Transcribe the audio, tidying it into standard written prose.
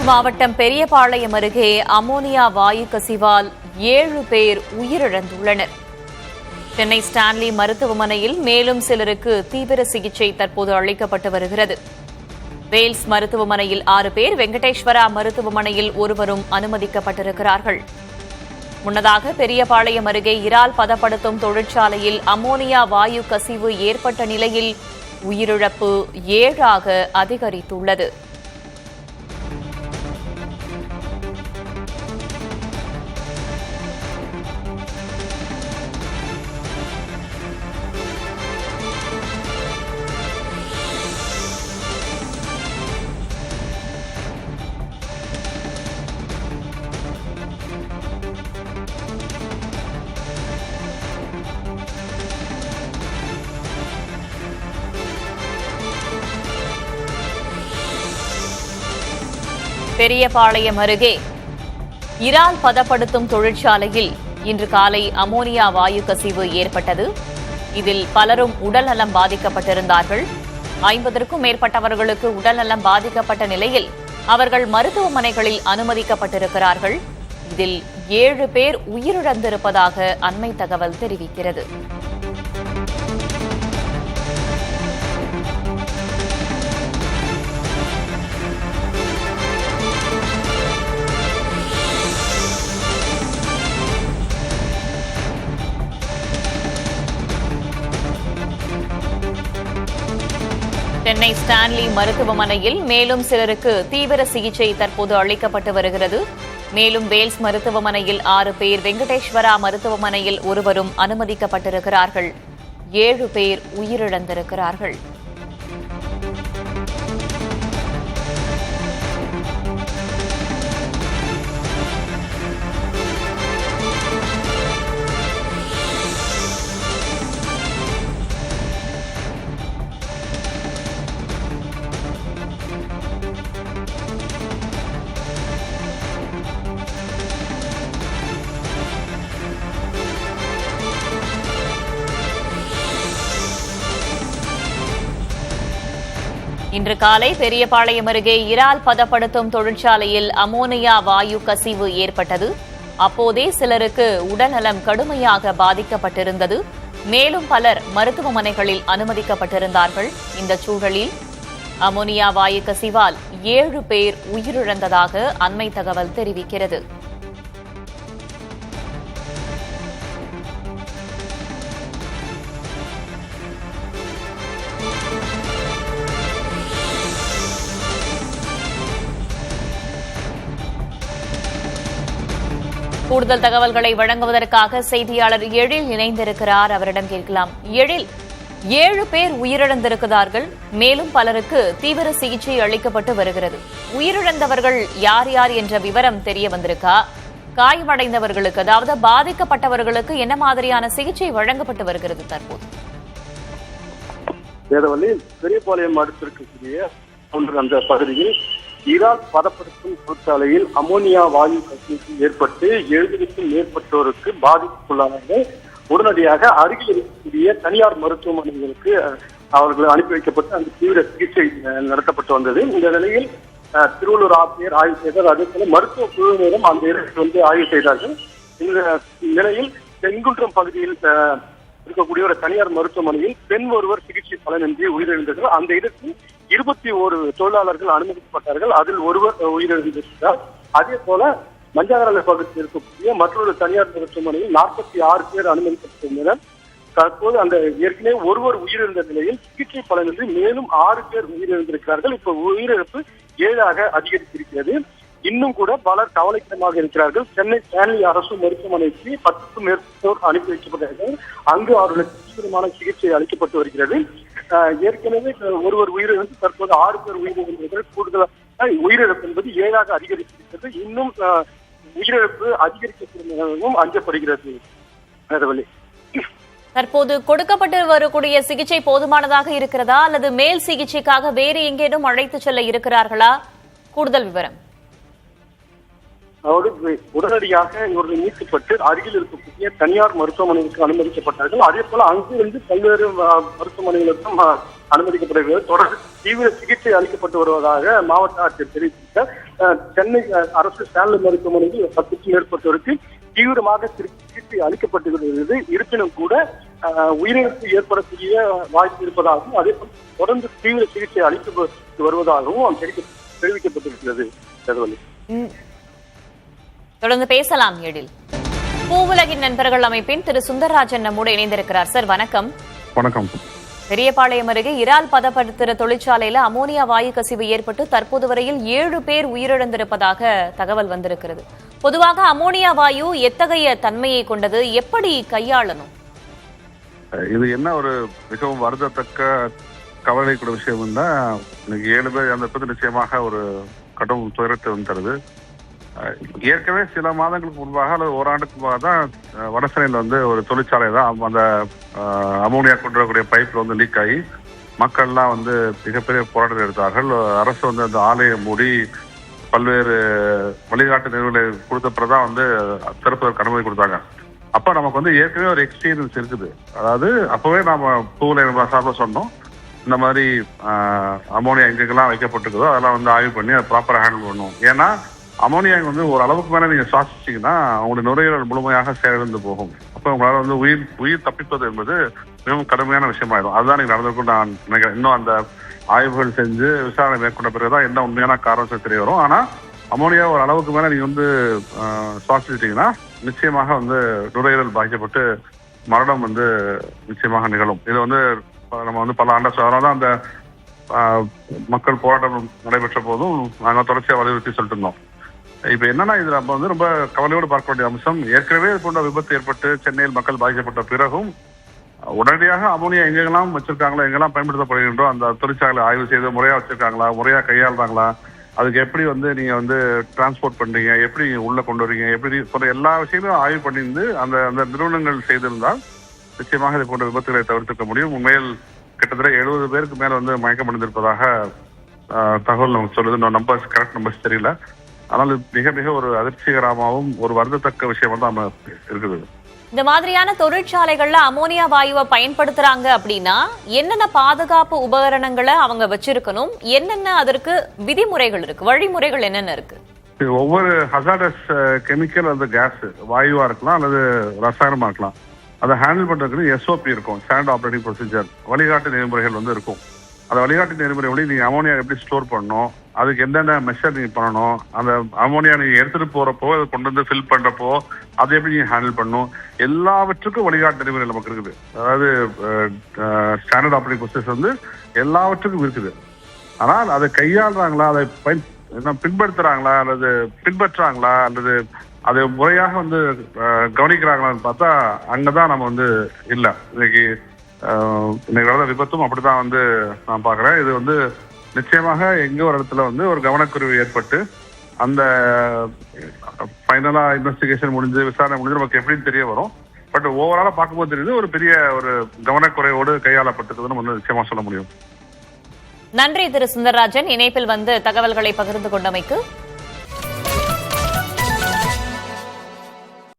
திருவள்ளூர் மாவட்டம் பெரியபாளையம் அருகே அமோனியா வாயு கசிவால் 7 பேர் உயிரிழந்துள்ளனர். சென்னை ஸ்டான்லி மருத்துவமனையில் மேலும் சிலருக்கு தீவிர சிகிச்சை தற்போது அளிக்கப்பட்டு வருகிறது. வேல்ஸ் மருத்துவமனையில் 6 பேர், வெங்கடேஸ்வரா மருத்துவமனையில் ஒருவரும் அனுமதிக்கப்பட்டிருக்கிறார்கள். முன்னதாக பெரியபாளையம் அருகே இறால் பதப்படுத்தும் தொழிற்சாலையில் அமோனியா வாயு கசிவு ஏற்பட்ட நிலையில் உயிரிழப்பு 7ஆக அதிகரித்துள்ளது. பெரியபாளையம் அருகே இறால் பதப்படுத்தும் தொழிற்சாலையில் இன்று காலை அமோனியா வாயு கசிவு ஏற்பட்டது. இதில் பலரும் உடல்நலம் பாதிக்கப்பட்டிருந்தார்கள். 50க்கும் மேற்பட்டவர்களுக்கு உடல்நலம் பாதிக்கப்பட்ட நிலையில் அவர்கள் மருத்துவமனைகளில் அனுமதிக்கப்பட்டிருக்கிறார்கள். இதில் 7 பேர் உயிரிழந்திருப்பதாக அண்மை தகவல் தெரிவிக்கிறது. சென்னை ஸ்டான்லி மருத்துவமனையில் மேலும் சிலருக்கு தீவிர சிகிச்சை தற்போது அளிக்கப்பட்டு வருகிறது. மேலும் வேல்ஸ் மருத்துவமனையில் 6 பேர், வெங்கடேஸ்வரா மருத்துவமனையில் ஒருவரும் அனுமதிக்கப்பட்டிருக்கிறார்கள். 7 பேர் உயிரிழந்திருக்கிறார்கள். இன்று காலை பெரியபாளையம் அருகே இறால் பதப்படுத்தும் தொழிற்சாலையில் அமோனியா வாயு கசிவு ஏற்பட்டது. அப்போதே சிலருக்கு உடல்நலம் கடுமையாக பாதிக்கப்பட்டிருந்தது. மேலும் பலர் மருத்துவமனைகளில் அனுமதிக்கப்பட்டிருந்தார்கள். இந்த சூழலில் அமோனியா வாயு கசிவால் 7 பேர் உயிரிழந்ததாக அண்மை தகவல் தெரிவிக்கிறது. கூடுதல் தகவல்களை வழங்குவதற்காக செய்தியாளர் எழில் இணைந்திருக்கிறார். அவரிடம் கேட்கலாம். எழில், 7 பேர் உயிரிழந்திருக்கிறார்கள். மேலும் பலருக்கு தீவிர சிகிச்சை அளிக்கப்பட்டு வருகிறது. உயிரிழந்தவர்கள் யார் யார் என்ற விவரம் தெரிய வந்திருக்கா? காயமடைந்தவர்களுக்கு, அதாவது பாதிக்கப்பட்டவர்களுக்கு என்ன மாதிரியான சிகிச்சை வழங்கப்பட்டு வருகிறது தற்போது? பெரியபாளையம் அடுத்திருக்கக்கூடிய அந்த பகுதியில் இறால் பதப்படுத்தும் தொழிற்சாலையில் அமோனியா வாயு கசிவு ஏற்பட்டு 70க்கும் மேற்பட்டோருக்கு பாதிப்புக்குள்ளானார்கள். உடனடியாக அருகில் இருக்கக்கூடிய தனியார் மருத்துவமனைகளுக்கு அவர்கள் அனுப்பி வைக்கப்பட்டு அந்த தீவிர சிகிச்சை நடத்தப்பட்டு வந்தது. இந்த நிலையில் திருவள்ளூர் ஆட்சியர் ஆய்வு செய்தார். அதே போல மருத்துவ குழுவினரும் அந்த இடத்தில் ஆய்வு செய்தார்கள். இந்த நிலையில் செங்குன்றம் பகுதியில் இருக்கக்கூடிய ஒரு தனியார் மருத்துவமனையில் பெண் ஒருவர் சிகிச்சை பலனின்றி உயிரிழந்தார்கள். அந்த இடத்தில் 21 தொழிலாளர்கள் அனுமதிக்கப்பட்டார்கள். அதில் ஒருவர் உயிரிழந்திருக்கிறார். அதே போல மஞ்சாகரலை பகுதியில் இருக்கக்கூடிய மற்றொரு தனியார் மருத்துவமனையில் 46 பேர் அனுமதிக்கப்பட்டிருந்தனர். தற்போது அந்த ஏற்கனவே ஒருவர் உயிரிழந்த நிலையில் சிகிச்சை பலனின்றி மேலும் 6 பேர் உயிரிழந்திருக்கிறார்கள். இப்ப உயிரிழப்பு 7ஆக அதிகரித்திருக்கிறது. இன்னும் கூட பலர் கவலைக்கிடமாக இருக்கிறார்கள். சென்னை ஸ்டான்லி அரசு மருத்துவமனைக்கு 10க்கும் மேற்பட்டோர் அனுப்பி வைக்கப்பட்டார்கள். அங்கு அவர்களுக்கு தீவிரமான சிகிச்சை அளிக்கப்பட்டு வருகிறது. ஏற்கனவே ஒருவர் உயிரிழந்து தற்போது 6 பேர் உயிரிழந்தவர்கள். கூடுதலாக உயிரிழப்பு என்பது 7ஆக அதிகரித்திருக்கிறது. இன்னும் உயிரிழப்பு அதிகரிக்கப்படும் அஞ்சப்படுகிறது. தற்போது கொடுக்கப்பட்டு வரக்கூடிய சிகிச்சை போதுமானதாக இருக்கிறதா, அல்லது மேல் சிகிச்சைக்காக வேறு எங்கேனும் அழைத்து செல்ல இருக்கிறார்களா? கூடுதல் விவரம். அதோடு உடனடியாக இவர்கள் மீட்கப்பட்டு அருகில் இருக்கக்கூடிய தனியார் மருத்துவமனைகளுக்கு அனுமதிக்கப்பட்டார்கள். அதே போல அங்கிருந்து பல்வேறு மருத்துவமனைகளுக்கும் அனுமதிக்கப்படுகிறது. தொடர்ந்து தீவிர சிகிச்சை அளிக்கப்பட்டு வருவதாக மாவட்ட ஆட்சியர் தெரிவித்தார். சென்னை அரசு ஸ்டான்லி மருத்துவமனையில் 10க்கும் மேற்பட்டோருக்கு தீவிரமாக சிகிச்சை அளிக்கப்பட்டு வருகிறது. இருப்பினும் கூட உயிரிழப்பு ஏற்படக்கூடிய வாய்ப்பு இருப்பதாகவும் அதே போல் தொடர்ந்து தீவிர சிகிச்சை அளிக்கப்பட்டு வருவதாகவும் தெரிவிக்கப்பட்டிருக்கிறது. தொடர்ந்து பேசலாம். எழில், பூவுலகின் நண்பர்கள் அமைப்பின் திரு சுந்தரராஜன் நம்மோடு இணைந்திருக்கிறார். சார் வணக்கம். வணக்கம். பெரியபாளையம் அருகே இறால் பதப்படுத்துற தொழிற்சாலையில அமோனியா வாயு கசிவு ஏற்பட்டு தற்போது வரையில் 7 பேர் உயிரிழந்திருப்பதாக தகவல் வந்திருக்கிறது. பொதுவாக அமோனியா வாயு எத்தகைய தன்மையை கொண்டது, எப்படி கையாளணும்? இது என்ன ஒரு மிகவும் வருந்தத்தக்க கவலைக்குரிய விஷயம் தான். இன்னைக்கு 7 பேர் அந்த நிச்சயமாக ஒரு கடும் துயரத்தை தருது. ஏற்கனவே சில மாதங்களுக்கு முன்பாக அல்லது ஓராண்டுக்கு முன்பாக தான் வடசென்னையில் ஒரு தொழிற்சாலை தான் அந்த அமோனியா கொண்டு வரக்கூடிய பைப்ல லீக் ஆகி மக்கள்லாம் மிகப்பெரிய போராட்டம் எடுத்தார்கள். அரசு அந்த ஆலையை மூடி பல்வேறு வழிகாட்டு நிறுவனங்களை கொடுத்தப்பதான் திறப்பதற்கு அனுமதி கொடுத்தாங்க. அப்ப நமக்கு ஏற்கனவே ஒரு எக்ஸ்பீரியன்ஸ் இருக்குது. அதாவது அப்பவே நாம பூவுல சார்பாக சொன்னோம், இந்த மாதிரி அமோனியா எங்கெங்கெல்லாம் வைக்கப்பட்டிருக்குதோ அதெல்லாம் ஆய்வு பண்ணி அதை ப்ராப்பரா ஹேண்டில் பண்ணணும். ஏன்னா அமோனியா ஒரு அளவுக்கு மேல நீங்க சுவாசிச்சீங்கன்னா அவங்களுடைய நுரையீரல் முழுமையாக செயலிழந்து போகும். அப்ப உங்களால உயிர் தப்பிப்பது என்பது மிகவும் கடுமையான விஷயமாயிடும். அதுதான் நீங்க நடந்திருக்கும் நான் நினைக்கிறேன். இன்னும் அந்த ஆய்வுகள் செஞ்சு விசாரணை மேற்கொண்ட பிறகுதான் என்ன உண்மையான காரணம் தெரிய வரும். ஆனா அமோனியா ஒரு அளவுக்கு மேல நீங்க சுவாசிச்சிட்டீங்கன்னா நிச்சயமாக நுரையீரல் பாதிக்கப்பட்டு மரணம் நிச்சயமாக நிகழும். இது நம்ம பல ஆண்டு அதனாலதான் அந்த மக்கள் போராட்டம் நடைபெற்ற போதும் நாங்க தொடர்ச்சியா வலியுறுத்தி சொல்லிட்டு இருந்தோம். இப்ப என்னன்னா இதுல நம்ம ரொம்ப கவலையோடு பார்க்க வேண்டிய அம்சம், ஏற்கனவே போன்ற விபத்து ஏற்பட்டு சென்னையில் மக்கள் பாதிக்கப்பட்ட பிறகும் உடனடியாக அமோனியா எங்கெல்லாம் வச்சிருக்காங்களா, எங்கெல்லாம் பயன்படுத்தப்படுகின்றோ அந்த தொழிற்சாலை ஆய்வு செய்து முறையா வச்சிருக்காங்களா, முறையா கையாளுறாங்களா, அதுக்கு எப்படி நீங்க டிரான்ஸ்போர்ட் பண்றீங்க, எப்படி உள்ள கொண்டு வரீங்க, எப்படி போன்ற எல்லா விஷயங்களும் ஆய்வு பண்ணியிருந்து அந்த அந்த நிறுவனங்கள் செய்திருந்தால் நிச்சயமாக இது போன்ற விபத்துகளை தவிர்த்துக்க முடியும். உண்மையில் கிட்டத்தட்ட 70 பேருக்கு மேல மயக்கம் அடைந்திருப்பதாக தகவல் நமக்கு சொல்லுது. நம்பர்ஸ் கரெக்ட் நம்பர்ஸ் தெரியல. ஆனால் மிக மிக ஒரு அதிர்ச்சிகரமாகவும் ஒரு வருந்தத்தக்க விஷயம் தான் இருக்குது. இந்த மாதிரியான தொழிற்சாலைகள்ல அமோனியா வாயுவை பயன்படுத்துறாங்க அப்படின்னா என்னென்ன பாதுகாப்பு உபகரணங்களை அவங்க வச்சிருக்கணும், என்னென்ன அதற்கு விதிமுறைகள் இருக்கு, வழிமுறைகள் என்னென்ன இருக்கு? ஒவ்வொரு ஹசார்டஸ் கெமிக்கல் அந்த கேஸ் வாயுவா இருக்கலாம் அல்லது ரசாயனமா இருக்கலாம், அதை ஹேண்டில் பண்றதுக்கு SOP இருக்கும், ஸ்டாண்டர்ட் ஆப்ரேட்டிங் ப்ரொசீஜர், வழிகாட்டு நெறிமுறைகள் இருக்கும். அந்த வழிகாட்டு நெறிமுறை வழி நீங்க அமோனியா எப்படி ஸ்டோர் பண்ணணும், அதுக்கு என்னென்ன மெஷர் நீங்க பண்ணணும், அந்த அமோனியா நீங்க எடுத்துட்டு போறப்போ அதை கொண்டு ஃபில் பண்றப்போ அதை எப்படி நீங்க ஹேண்டில் பண்ணணும், எல்லாவற்றுக்கும் வழிகாட்டு நெறிமுறை நமக்கு இருக்குது. அதாவது ஸ்டாண்டர்ட் ஆப்ரேட்டிங் ப்ரொசீஜர் எல்லாவற்றுக்கும் இருக்குது. ஆனால் அதை கையாளுறாங்களா, அதை பின்பற்றுறாங்களா அல்லது பின்பற்றாங்களா அல்லது அதை முறையாக கவனிக்கிறாங்களான்னு பார்த்தா அங்கதான் நம்ம இல்ல. இன்னைக்கு நடந்த விபத்தும் அப்படித்தான் நான் பாக்குறேன். இது நிச்சயமாக எங்க ஒரு இடத்துல ஒரு கவனக்குறைவு ஏற்பட்டு அந்த ஃபைனலா இன்வெஸ்டிகேஷன் முடிஞ்சு விசாரணை முடிஞ்சு நமக்கு எப்படின்னு தெரிய வரும். பட் ஓவராலா பார்க்கும்போது தெரியுது ஒரு பெரிய ஒரு கவனக்குறைவோடு கையாளப்பட்டதுன்னு நம்ம நிச்சயமா சொல்ல முடியும். நன்றி திரு சுந்தரராஜன், இணைப்பில் தகவல்களை பகிர்ந்து கொண்டமைக்கு.